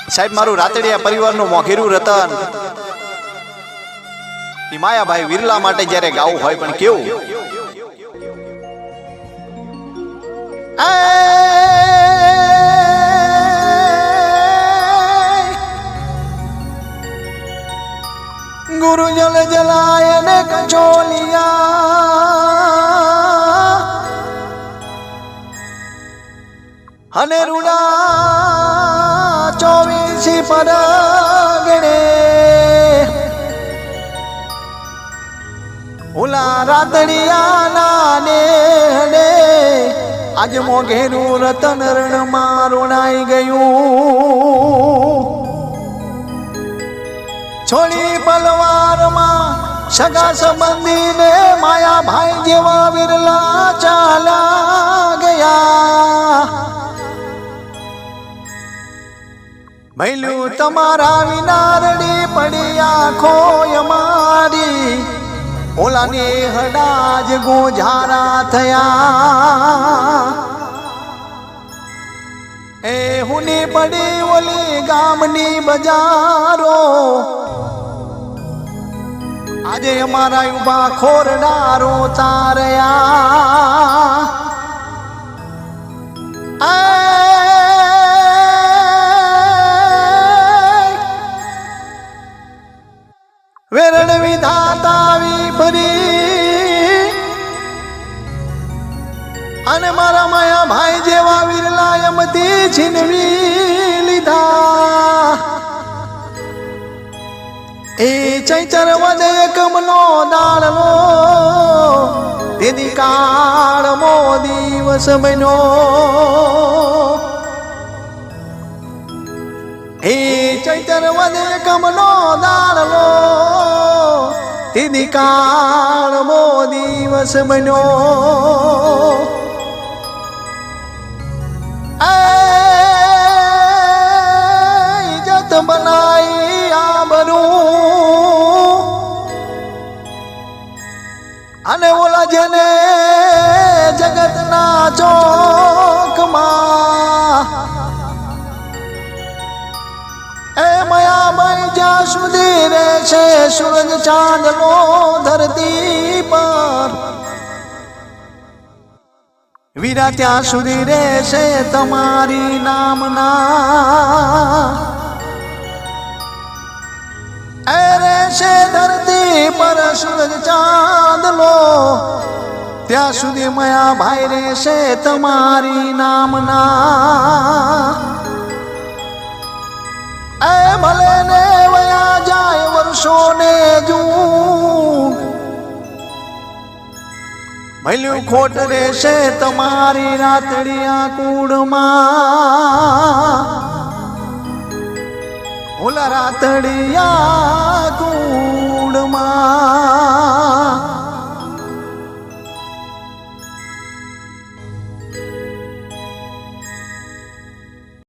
સાહેબ મારું રાતડિયા પરિવારનું મોઘેરું રતન ઈ માયાભાઈ વિરલા માટે જ્યારે ગાવું હોય પણ કેવું ગુરુ જલ જલાય ને કચોલિયા અને રૂડા 24 પરગણે ઓલા રાતડિયા નાને હને આજ મોઘેરું રતન રણ માં રોણાઈ ગયું છોડી પલવારમાં સગા સંબંધી ને માયાભાઈ જેવા વિરલા ચાલા ગયા ભૈલું તમારા વિનારડી પડી આંખો અમારી ઓલાને હડાજ ગોઝારા થયા એ હુની પડી ઓલી ગામની બજારો આજે અમારા ઉભા ખોરડારો તારયા વેરણ વિધાતા વિપરી અને મારા માયા ભાઈ જેવા વિરલા એમથી છીનવી લીધા એ ચૈતર વધે કમનો દાળનો તેની કાળમો દિવસ બન્યો એ ચૈતર વધે કમનો દાળનો તેની કાળમો દિવસ બન્યો ઇજ્જત બનાઈ આબરૂ અને ઓલા જેને જગતના ચોકમાં એ માયાભાઈ જ્યાં સુધી રહેશે સૂરજ ચાંદલો ધરતી પર વીરા ત્યાં સુધી રહેશે તમારી નામના એ રહેશે ધરતી પર સૂરજ ચાંદલો ત્યાં સુધી માયાભાઈ રહેશે તમારી નામના એ ભલે ને વયા જાય વર્ષો ને જૂન ભલ્યું ખોટ રહેશે તમારી રાતડિયા કુળમાં ઓલા રાતડિયા